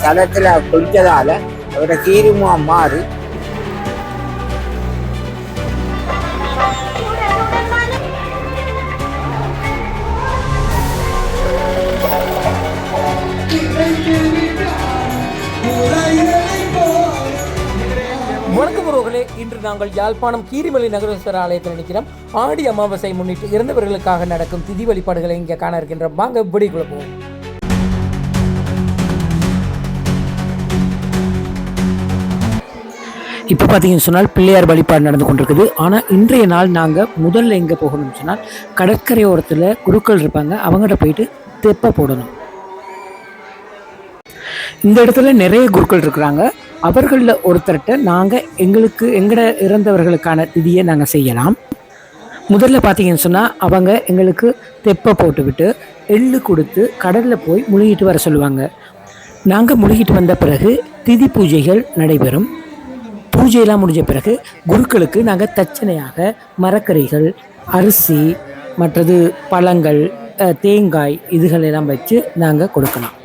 தளத்தில் குளித்ததால் அவரோட கீரிமுகம் மாறி வணக்கம் உறவுகளே, இன்று நாங்கள் யாழ்ப்பாணம் கீரிமலை நகரேஸ்வரர் ஆலயத்தில் நிற்கிறோம். ஆடி அமாவாசை முன்னிட்டு இறந்தவர்களுக்காக நடக்கும் திதி வழிபாடுகளை இங்கே காண இருக்கின்றோம். வாங்க வீடியோக்குள்ள போவோம். இப்போ பார்த்தீங்கன்னு சொன்னால் பிள்ளையார் வழிபாடு நடந்து கொண்டிருக்குது. ஆனால் இன்றைய நாள் நாங்கள் முதல்ல எங்கே போகணும்னு சொன்னால் கடற்கரையோரத்தில் குருக்கள் இருப்பாங்க, அவங்கள்ட்ட போயிட்டு தெப்ப போடணும். இந்த இடத்துல நிறைய குருக்கள் இருக்கிறாங்க. அவர்களில் ஒருத்தர்கிட்ட நாங்கள் எங்கட இறந்தவர்களுக்கான திதியை நாங்கள் செய்யலாம். முதல்ல பார்த்தீங்கன்னு சொன்னால் அவங்க எங்களுக்கு தெப்பை போட்டுவிட்டு எள்ளு கொடுத்து கடலில் போய் முழுகிட்டு வர சொல்லுவாங்க. நாங்கள் முழுகிட்டு வந்த பிறகு திதி பூஜைகள் நடைபெறும். பூஜையெல்லாம் முடிஞ்ச பிறகு குருக்களுக்கு நாங்கள் தட்சணையாக மரக்கறிகள், அரிசி, மற்றது பழங்கள், தேங்காய் இதுகளெல்லாம் வச்சு நாங்கள் கொடுக்கலாம்.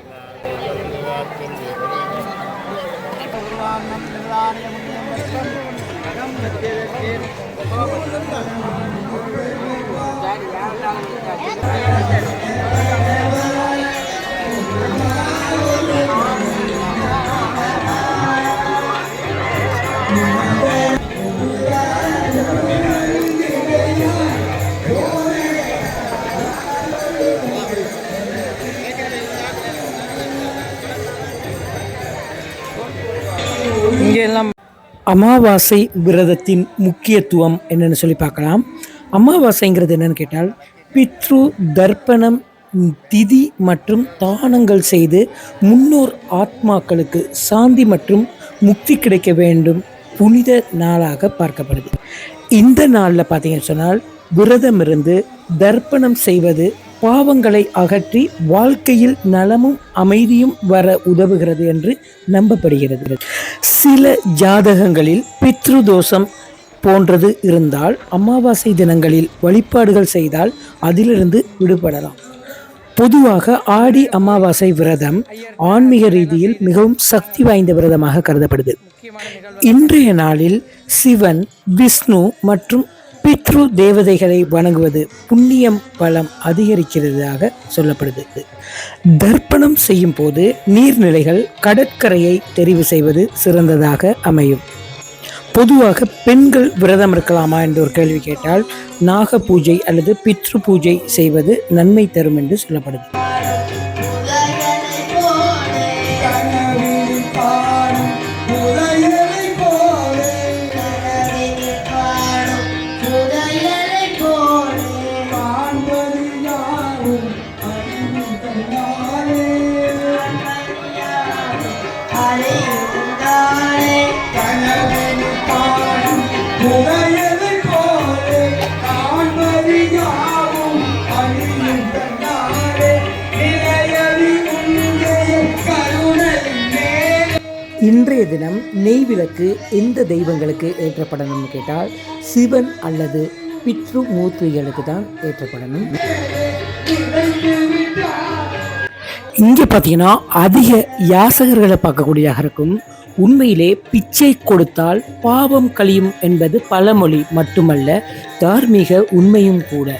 இங்கெல்லாம் அமாவாசை விரதத்தின் முக்கியத்துவம் என்னன்னு சொல்லி பார்க்கலாம். அமாவாசைங்கிறது என்னன்னு கேட்டால் பித்ரு தர்ப்பணம், திதி மற்றும் தானங்கள் செய்து முன்னோர் ஆத்மாக்களுக்கு சாந்தி மற்றும் முக்தி கிடைக்க வேண்டும் புனித நாளாக பார்க்கப்படுது. இந்த நாளில் பார்த்தீங்கன்னு சொன்னால் விரதம் இருந்து தர்ப்பணம் செய்வது பாவங்களை அகற்றி வாழ்க்கையில் நலமும் அமைதியும் வர உதவுகிறது என்று நம்பப்படுகிறது. சில ஜாதகங்களில் பித்ரு தோஷம் போன்றது இருந்தால் அமாவாசை தினங்களில் வழிபாடுகள் செய்தால் அதிலிருந்து விடுபடலாம். பொதுவாக ஆடி அமாவாசை விரதம் ஆன்மீக ரீதியில் மிகவும் சக்தி வாய்ந்த விரதமாக கருதப்படுது. இன்றைய நாளில் சிவன், விஷ்ணு மற்றும் பித்ரு தேவதைகளை வணங்குவது புண்ணியம் பலம் அதிகரிக்கிறதாக சொல்லப்படுது. தர்ப்பணம் செய்யும் போது நீர்நிலைகள், கடற்கரையை தெரிவு செய்வது சிறந்ததாக அமையும். பொதுவாக பெண்கள் விரதம் இருக்கலாமா என்று ஒரு கேள்வி கேட்டால் நாக பூஜை அல்லது பித்ரு பூஜை செய்வது நன்மை தரும் என்று சொல்லப்படுது. இன்றைய தினம் நெய் விளக்கு எந்த தெய்வங்களுக்கு ஏற்றப்படணும்னு கேட்டால் சிவன் அல்லது பித்ரு மூர்த்திகளுக்கு தான் ஏற்றப்படணும். இங்கே பார்த்தீங்கன்னா அதிக யாசகர்களை பார்க்கக்கூடியதாக இருக்கும். உண்மையிலே பிச்சை கொடுத்தால் பாவம் கழியும் என்பது பழமொழி மட்டுமல்ல, தார்மீக உண்மையும் கூட.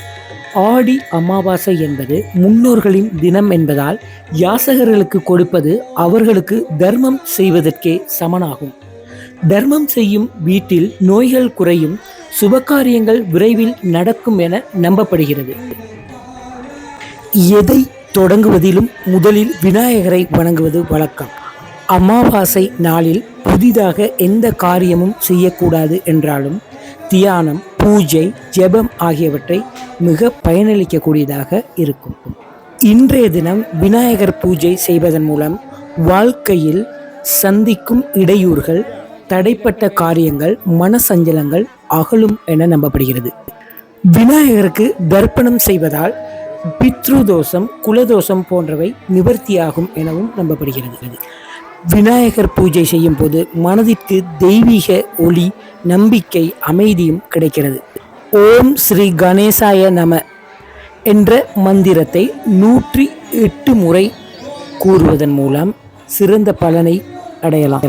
ஆடி அமாவாசை என்பது முன்னோர்களின் தினம் என்பதால் யாசகர்களுக்கு கொடுப்பது அவர்களுக்கு தர்மம் செய்வதற்கே சமனாகும். தர்மம் செய்யும் வீட்டில் நோய்கள் குறையும், சுபகாரியங்கள் விரைவில் நடக்கும் என நம்பப்படுகிறது. எதை தொடங்குவதிலும் முதலில் விநாயகரை வணங்குவது வழக்கம். அமாவாசை நாளில் புதிதாக எந்த காரியமும் செய்யக்கூடாது என்றாலும் தியானம், பூஜை, ஜெபம் ஆகியவற்றை மிக பயனளிக்கக்கூடியதாக இருக்கும். இன்றைய தினம் விநாயகர் பூஜை செய்வதன் மூலம் வாழ்க்கையில் சந்திக்கும் இடையூறுகள், தடைப்பட்ட காரியங்கள், மனசஞ்சலங்கள் அகலும் என நம்பப்படுகிறது. விநாயகருக்கு தர்ப்பணம் செய்வதால் பித்ரு தோஷம், குலதோஷம் போன்றவை நிவர்த்தியாகும் எனவும் நம்பப்படுகிறது. விநாயகர் பூஜை செய்யும் போது மனதிற்கு தெய்வீக ஒளி, நம்பிக்கை, அமைதியும் கிடைக்கிறது. ஓம் ஸ்ரீ கணேசாய நம என்ற மந்திரத்தை 108 முறை கூறுவதன் மூலம் சிறந்த பலனை அடையலாம்.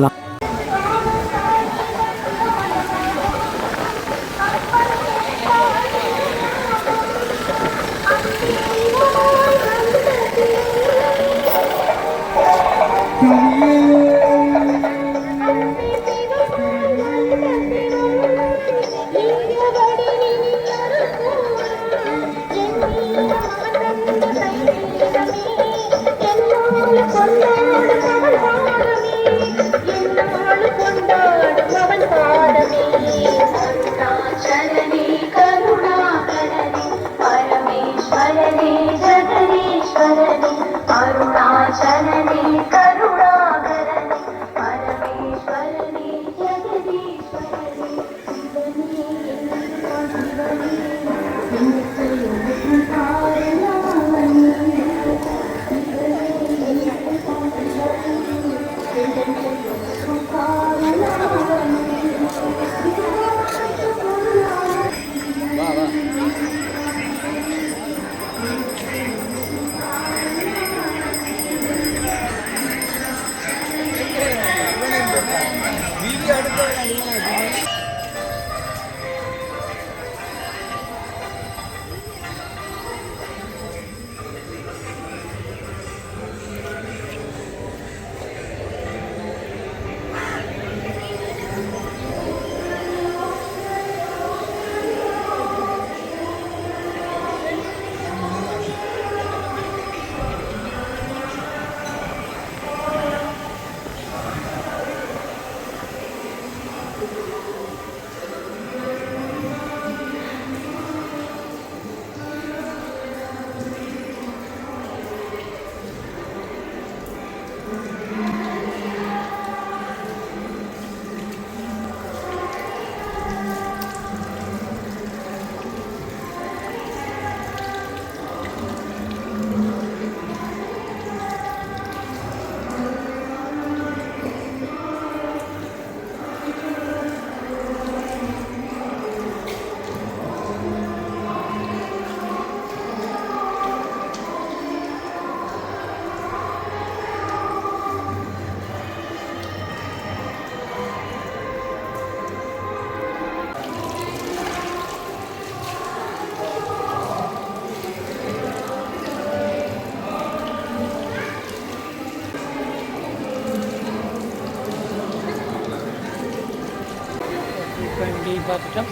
பார்த்துட்டோம்.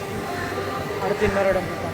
அடுத்து இன்னொரு இடம் பார்ப்போம்.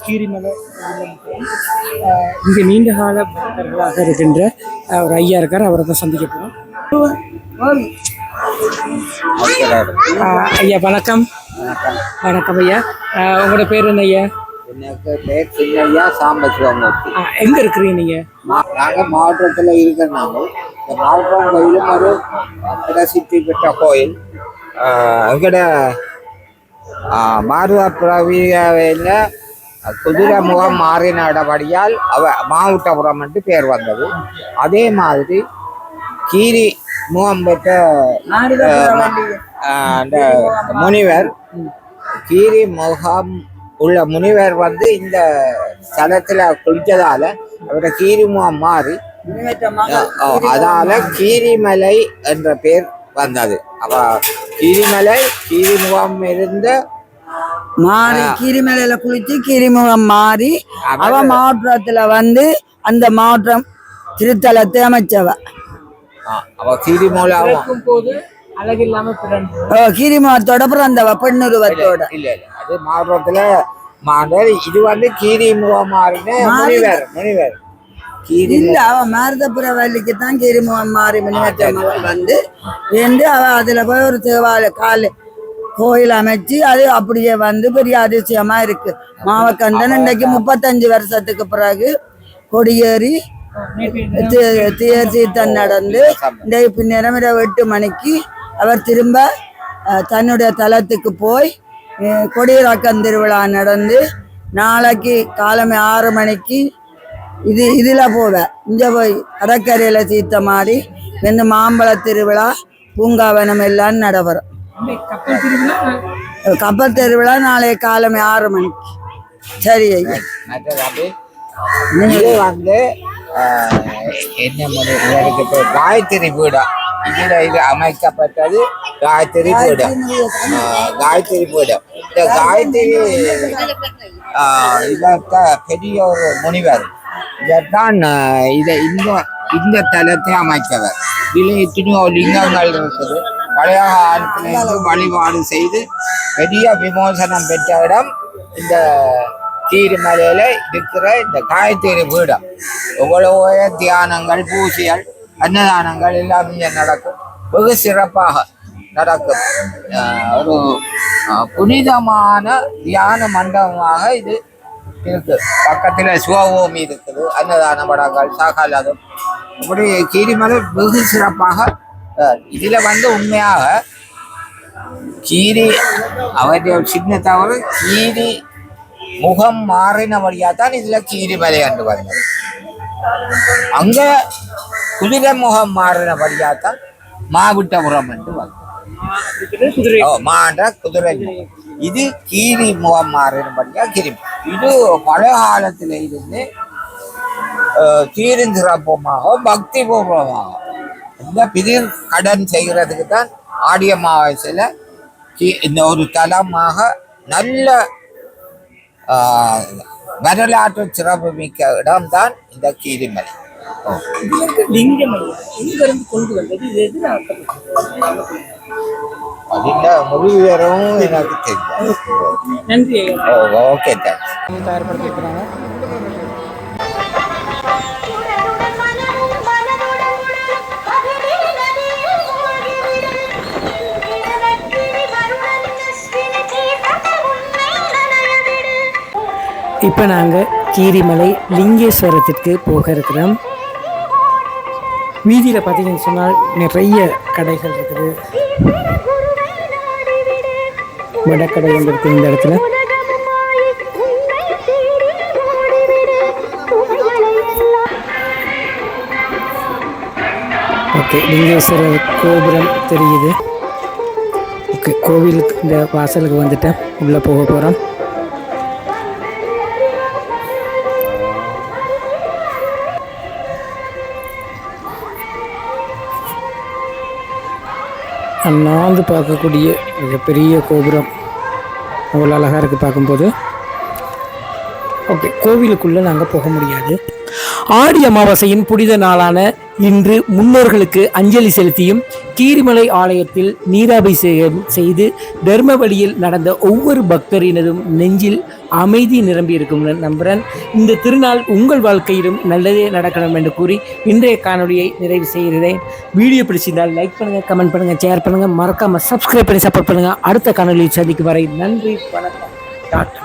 கீரிமலை இங்கே நீண்ட கால பக்தர்களாக இருக்கின்ற ஒரு ஐயா இருக்கார், அவரை தான் சந்திக்க போகிறோம். ஐயா வணக்கம். வணக்கம் ஐயா. உங்களோட பேர் என்ன ஐயா? எனக்கு பேர் சின்னையா சாம்பசிவமூர்த்தி. எங்கே இருக்கிறீங்க நீங்கள்? நாங்கள் மாவட்டத்தில் இருக்கிற நாங்கள் இந்த மாவட்டம் கோயிலும் ஒரு பிரசித்தி பெற்ற கோயில். எங்கட மாறுவா பிரவியில் குதிரை முகம் மாறினபடியால் மாவட்டபுரம் என்று பேர் வந்தது. அதே மாதிரி கீரி முகம் பெற்ற அந்த முனிவர், கீரி முகம் உள்ள முனிவர் வந்து இந்த ஸ்தலத்துல குளிச்சதால அவரோட கீரி முகம் மாறி அதால கீரிமலை என்ற பேர் வந்தது. அவ கீரிமலை கீரி முகம் இருந்த மாறி கீரிமலையில குளிச்சு கீரிமுகம் மாறி அவ மாவட்டத்துல வந்து அந்த மாவட்டம் திருத்தலத்தை அமைச்சவ. அவ கீரிமூலம் போது அழகு இல்லாம கீரிமுகத்தோட பிறந்தவ பெண்ணுருவத்தோட. இல்ல இல்ல, அது மாவட்டத்துல இது வந்து கீரி முகம் மாறின முனிவர். முனிவர் இல்ல, அவ மாரதபுர வள்ளிக்கு தான் கீரிமுகம் மாறி முனிவச்சம்மன் வந்து வேண்டு அவ அதுல போய் ஒரு தேவாலய கோயில் அமைச்சு அது அப்படியே வந்து பெரிய அதிசயமா இருக்கு. மாவக்கண்டன் இன்றைக்கு 35 வருஷத்துக்கு பிறகு கொடியேறி தேர் சீர்த்தம் நடந்து இன்றைக்கு பின்னேரம் 8 மணிக்கு அவர் திரும்ப தன்னுடைய தலத்துக்கு போய் கொடியிறக்கம் திருவிழா நடந்து நாளைக்கு காலமே 6 மணிக்கு இதுல போவேன். இங்க போய் கடற்கரையில சீத்தமாடி வந்து மாம்பழ திருவிழா பூங்காவனம் எல்லாம் நடைபெறும். கப்பல் திருவிழா நாளைய காலமே 6 மணிக்கு. சரி ஐயா. இது வந்து என்ன முனிவருக்கு காயத்ரி பீடம். இதுல இது அமைக்கப்பட்டது காயத்ரி பீடம். காயத்ரி பீடம் இந்த காயத்ரி இதற்க பெரிய ஒரு முனிவர். இதைத்தான் இந்த தலத்தை அமைச்சவர். இதுல எத்தனையோ லிங்கங்கள் இருக்குது. பழைய காலத்திலிருந்து வழிபாடு செய்து பெரிய விமோசனம் பெற்ற இடம் இந்த கீரிமலையில இருக்கிற இந்த காயத்ரி பீடம். எவ்வளவோ தியானங்கள், பூஜைகள், அன்னதானங்கள் எல்லாம் இங்கே நடக்கும். வெகு சிறப்பாக நடக்கும். ஒரு புனிதமான தியான மண்டபமாக இது இருக்கு. பக்கத்துல சிவபூமி இருக்குது, அன்னதான படங்கள், சாகாலம். இப்படி கீரிமலை வெகு சிறப்பாக. இதுல வந்து உண்மையாக கீரி அவருடைய சின்ன தவறு கீரி முகம் மாறினபடியா தான் இதுல கீரிமலை என்று வந்தது. அங்க குதிரை முகம் மாறினபடியா தான் மாவட்டபுரம் என்று வந்தது. மாண்ட குதிரை. இது கீரி முகம் மாறினபடியா கிரி. இது பழைய காலத்தில இருந்து கீரின் சிறப்புமாக பக்தி பூர்வமாக இந்த பிதிர் கடன் செய்கிறதுக்கு தான் ஆடி அமாவாசையில இந்த ஒரு தலமாக நல்ல வரலாற்று சிறப்பு மிக்க இடம்தான் இந்த கீரிமலை. அதில் முடிவு வேறவும் எனக்கு தெரியும். Okay, thanks. தயார்படுத்திருக்கிறாங்க. இப்போ நாங்கள் கீரிமலை லிங்கேஸ்வரத்திற்கு போக இருக்கிறோம். வீதியில் பார்த்தீங்கன்னு சொன்னால் நிறைய கடைகள் இருக்குது. வடக்கடை வந்துருக்கு இந்த இடத்துல. ஓகே, லிங்கேஸ்வரர் கோபுரம் தெரியுது. ஓகே, கோவிலுக்கு இந்த வாசலுக்கு வந்துட்டேன். உள்ளே போக போகிறோம். அண்ணாந்து பார்க்கக்கூடிய மிகப்பெரிய கோபுரம் அவ்வளோ அழகாக இருக்குது பார்க்கும்போது. ஓகே, கோவிலுக்குள்ளே நாங்கள் போக முடியாது. ஆடி அமாவாசையின் புனித நாளான இன்று முன்னோர்களுக்கு அஞ்சலி செலுத்தியும் கீரிமலை ஆலயத்தில் நீராபிஷேகம் செய்து தர்ம வழியில் நடந்த ஒவ்வொரு பக்தரினதும் நெஞ்சில் அமைதி நிரம்பி இருக்கும் நம்புகிறேன். இந்த திருநாள் உங்கள் வாழ்க்கையிலும் நல்லதே நடக்கணும் என்று கூறி இன்றைய காணொலியை நிறைவு செய்கிறேன். வீடியோ பிடிச்சிருந்தால் லைக் பண்ணுங்கள், கமெண்ட் பண்ணுங்கள், ஷேர் பண்ணுங்கள், மறக்காமல் சப்ஸ்கிரைப் பண்ணி சப்போர்ட் பண்ணுங்கள். அடுத்த காணொலியை சந்திக்கும் வரை நன்றி, வணக்கம், டாட்டா.